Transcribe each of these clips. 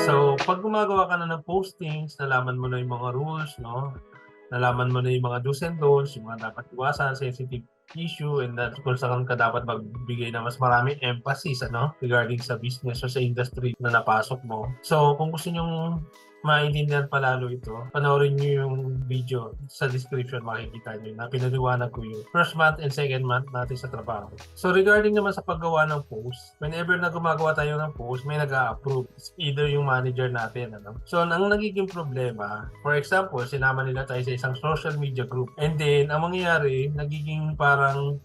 So, pag gumagawa ka na ng postings, nalaman mo na yung mga rules, no? Nalaman mo na yung mga do's and don'ts, yung mga dapat iwasan, sensitive issue, and that kung saan ka dapat magbigay ng mas maraming emphasis, ano, regarding sa business o sa industry na napasok mo. So, kung gusto nyong maintindihan pa lalo ito, panoorin nyo yung video sa description, makikita nyo na pinaliwanag ko yung first month and second month natin sa trabaho. So regarding naman sa paggawa ng post, whenever na gumagawa tayo ng post, may nag-a-approve. Either yung manager natin, ano? So ang nagiging problema, for example, sinama nila tayo sa isang social media group. And then, ang mangyayari, nagiging parang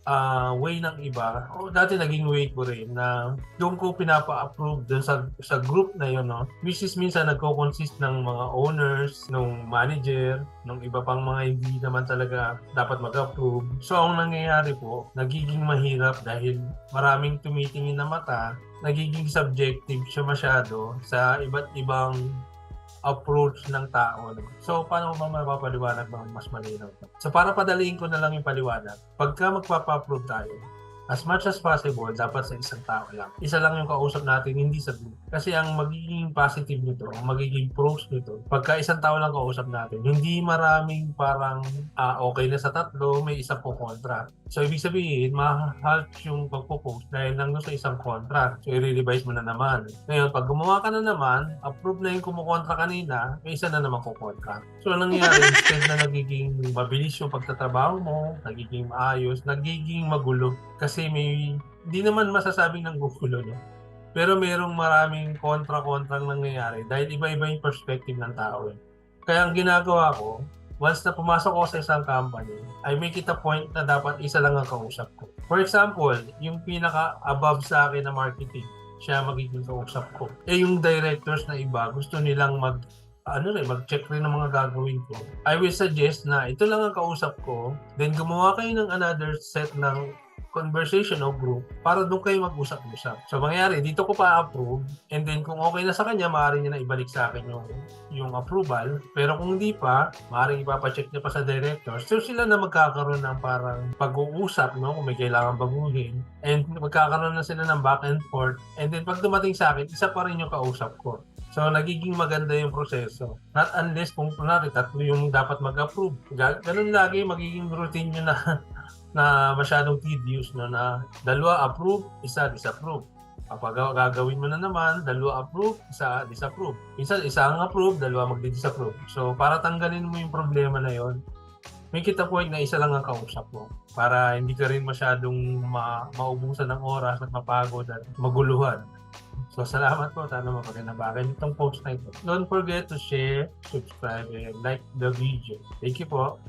way ng iba, o dati naging way ko rin, na doon ko pinapa-approve dun sa group na yun, no? Which is minsan nagko-consist ng mga owners, ng manager, ng iba pang mga hindi naman talaga dapat mag-approve. So, ang nangyayari po, nagiging mahirap dahil maraming tumitingin na mata, nagiging subjective siya masyado sa iba't ibang approach ng tao. So, paano ba mapapaliwanag ng mas malinaw? So, para padaliin ko na lang yung paliwanag, pagka magpapa-approve tayo, as much as possible, dapat sa isang tao lang. Isa lang yung kausap natin, hindi sa group. Kasi ang magiging positive nito, ang magiging pros nito, pagka isang tao lang kausap natin, hindi maraming parang okay na sa tatlo, may isa po kontra. So, ibig sabihin, ma-halt yung pagpo-post dahil lang sa isang kontra. So, i-revise mo na naman. Ngayon, pag gumawa ka na naman, approve na yung kumukontra kanina, may isa na naman kukontra. So, ang nangyayari, instead na nagiging mabilis yung pagtatrabaho mo, nagiging maayos, nagiging magulo. Kasi hindi naman masasabing ng gugulo, no? Pero merong maraming kontra-kontrang nangyayari dahil iba-iba yung perspective ng tao. Kaya ang ginagawa ko, once na pumasok ako sa isang company, I make it a point na dapat isa lang ang kausap ko. For example, yung pinaka-above sa akin na marketing, siya magiging kausap ko. Yung directors na iba, gusto nilang mag-check rin ng mga gagawin ko. I will suggest na ito lang ang kausap ko, then gumawa kayo ng another set ng conversation o group para doon kayo mag-usap-usap. So, mangyari, dito ko pa-approve, and then kung okay na sa kanya, maaari niya na ibalik sa akin yung approval. Pero kung hindi pa, maaaring ipapacheck niya pa sa director. So, sila na magkakaroon ng parang pag-uusap, no? Kung may kailangan baguhin. And magkakaroon na sila ng back and forth. And then, pag dumating sa akin, isa pa rin yung kausap ko. So, nagiging maganda yung proseso. Not unless kung kunwari, tatlo yung dapat mag-approve. Ganun lagi, magiging routine nyo na masyadong tedious, no, na dalawa approve, isa disapprove. Kapag gagawin mo na naman, dalawa approve, isa disapprove. Isa ang approve, dalawa magdi-disapprove. So, para tanggalin mo yung problema na yon, make it a point na isa lang ang kausap mo para hindi ka rin masyadong maubusan ng oras at mapagod at maguluhan. So, salamat po. Sana mapaganabagan itong post na ito. Don't forget to share, subscribe, and like the video. Thank you po.